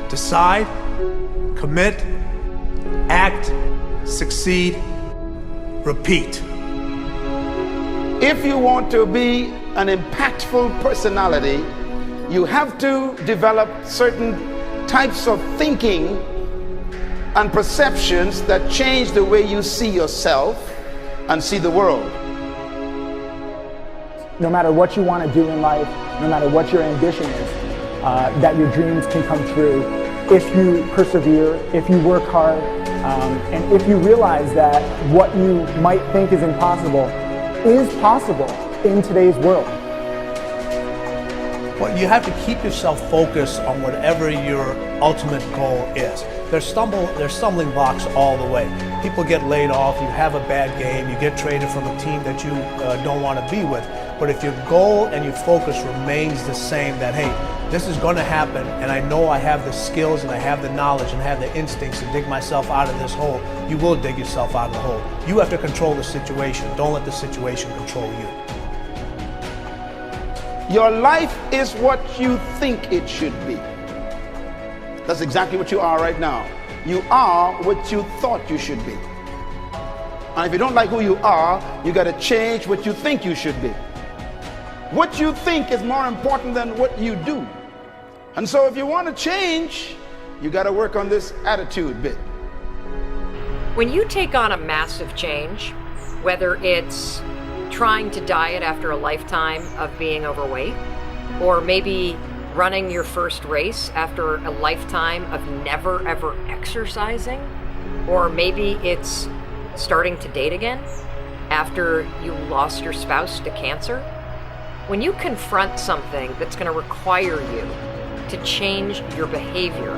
Decide, commit, act, succeed, repeat. If you want to be an impactful personality, you have to develop certain types of thinking and perceptions that change the way you see yourself and see the world. No matter what you want to do in life, no matter what your ambition is, that your dreams can come true if you persevere, if you work hard, and if you realize that what you might think is impossible is possible in today's world. Well, you have to keep yourself focused on whatever your ultimate goal is. There's stumbling blocks all the way. People get laid off, you have a bad game, you get traded from a team that you don't want to be with. But if your goal and your focus remains the same, that hey, this is going to happen, and I know I have the skills and I have the knowledge and I have the instincts to dig myself out of this hole, you will dig yourself out of the hole. You have to control the situation. Don't let the situation control you. Your life is what you think it should be. That's exactly what you are right now. You are what you thought you should be. And if you don't like who you are, you got to change what you think you should be. What you think is more important than what you do. And so if you want to change, you got to work on this attitude bit. When you take on a massive change, whether it's trying to diet after a lifetime of being overweight, or maybe running your first race after a lifetime of never ever exercising, or maybe it's starting to date again after you lost your spouse to cancer. When you confront something that's going to require you to change your behavior,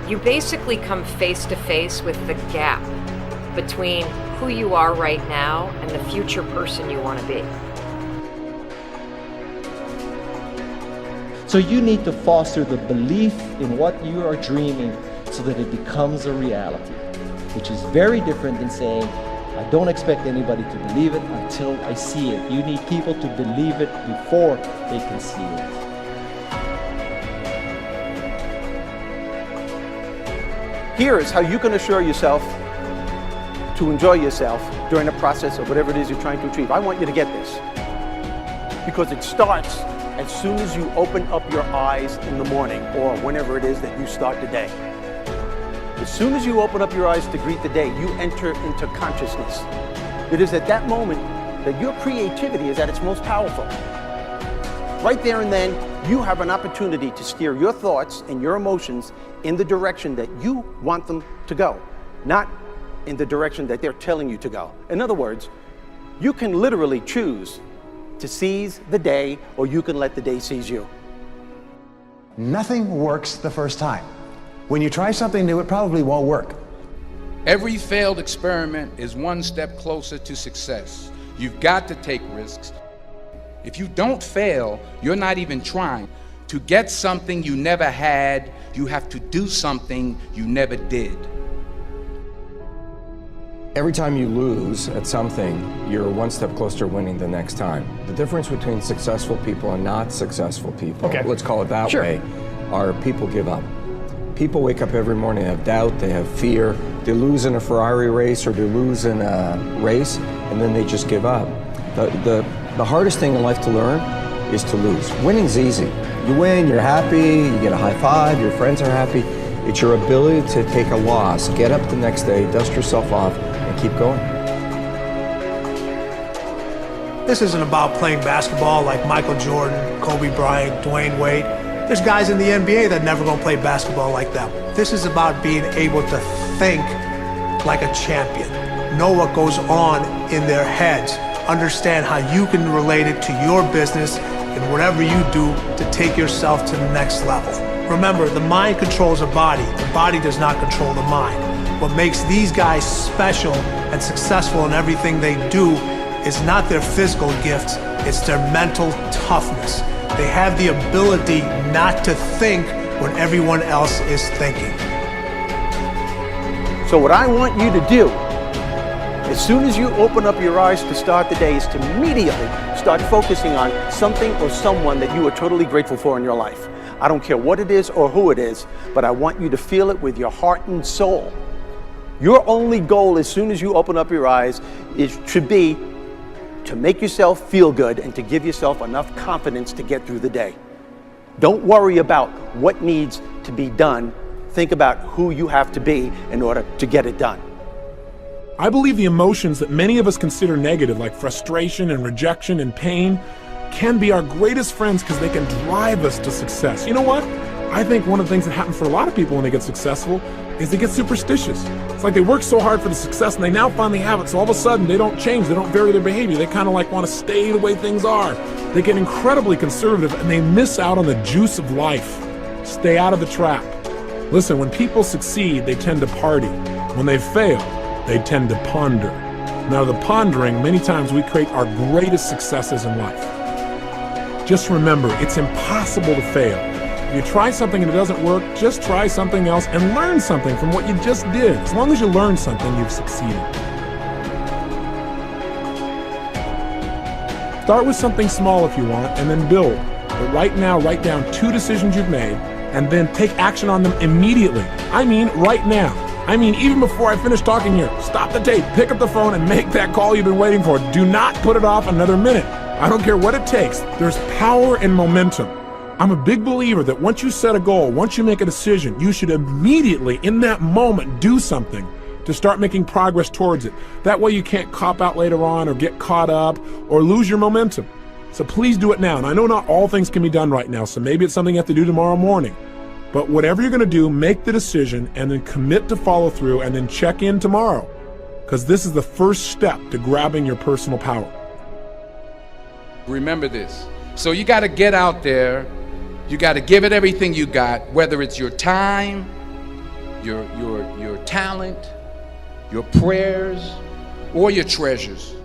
you basically come face to face with the gap between who you are right now and the future person you want to be. So you need to foster the belief in what you are dreaming so that it becomes a reality, which is very different than saying, I don't expect anybody to believe it until I see it. You need people to believe it before they can see it. Here is how you can assure yourself to enjoy yourself during the process of whatever it is you're trying to achieve. I want you to get this, because it starts as soon as you open up your eyes in the morning, or whenever it is that you start the day. As soon as you open up your eyes to greet the day, you enter into consciousness. It is at that moment that your creativity is at its most powerful. Right there and then, you have an opportunity to steer your thoughts and your emotions in the direction that you want them to go, not in the direction that they're telling you to go. In other words, you can literally choose to seize the day, or you can let the day seize you. Nothing works the first time. When you try something new, it probably won't work. Every failed experiment is one step closer to success. You've got to take risks. If you don't fail, you're not even trying. To get something you never had, you have to do something you never did. Every time you lose at something, you're one step closer to winning the next time. The difference between successful people and not successful people, let's call it that way, are people give up. People wake up every morning, they have doubt, they have fear, they lose in a Ferrari race or they lose in a race, and then they just give up. The hardest thing in life to learn is to lose. Winning's easy. You win, you're happy, you get a high five, your friends are happy. It's your ability to take a loss, get up the next day, dust yourself off, and keep going. This isn't about playing basketball like Michael Jordan, Kobe Bryant, Dwayne Wade. There's guys in the NBA that never gonna play basketball like them. This is about being able to think like a champion, know what goes on in their heads, understand how you can relate it to your business and whatever you do to take yourself to the next level. Remember, the mind controls the body does not control the mind. What makes these guys special and successful in everything they do is not their physical gifts, it's their mental toughness. They have the ability not to think when everyone else is thinking. So what I want you to do As soon as you open up your eyes to start the day, is to immediately start focusing on something or someone that you are totally grateful for in your life. I don't care what it is or who it is, but I want you to feel it with your heart and soul. Your only goal as soon as you open up your eyes should be to make yourself feel good and to give yourself enough confidence to get through the day. Don't worry about what needs to be done. Think about who you have to be in order to get it done. I believe the emotions that many of us consider negative, like frustration and rejection and pain, can be our greatest friends because they can drive us to success. You know what? I think one of the things that happens for a lot of people when they get successful is they get superstitious. It's like they work so hard for the success and they now finally have it, so all of a sudden they don't change, they don't vary their behavior, they kind of like want to stay the way things are. They get incredibly conservative and they miss out on the juice of life. Stay out of the trap. Listen, when people succeed, they tend to party. When they fail, they tend to ponder. Now, the pondering, many times we create our greatest successes in life. Just remember, it's impossible to fail. If you try something and it doesn't work, just try something else and learn something from what you just did. As long as you learn something, you've succeeded. Start with something small if you want, and then build. But right now, write down 2 decisions you've made, and then take action on them immediately. I mean, right now. I mean, even before I finish talking here, stop the tape, pick up the phone, and make that call you've been waiting for. Do not put it off another minute. I don't care what it takes. There's power in momentum. I'm a big believer that once you set a goal, once you make a decision, you should immediately, in that moment, do something to start making progress towards it. That way you can't cop out later on or get caught up or lose your momentum. So please do it now. And I know not all things can be done right now, so maybe it's something you have to do tomorrow morning. But whatever you're going to do, make the decision and then commit to follow through and then check in tomorrow. Because this is the first step to grabbing your personal power. Remember this. So you got to get out there. You got to give it everything you got, whether it's your time, your talent, your prayers, or your treasures.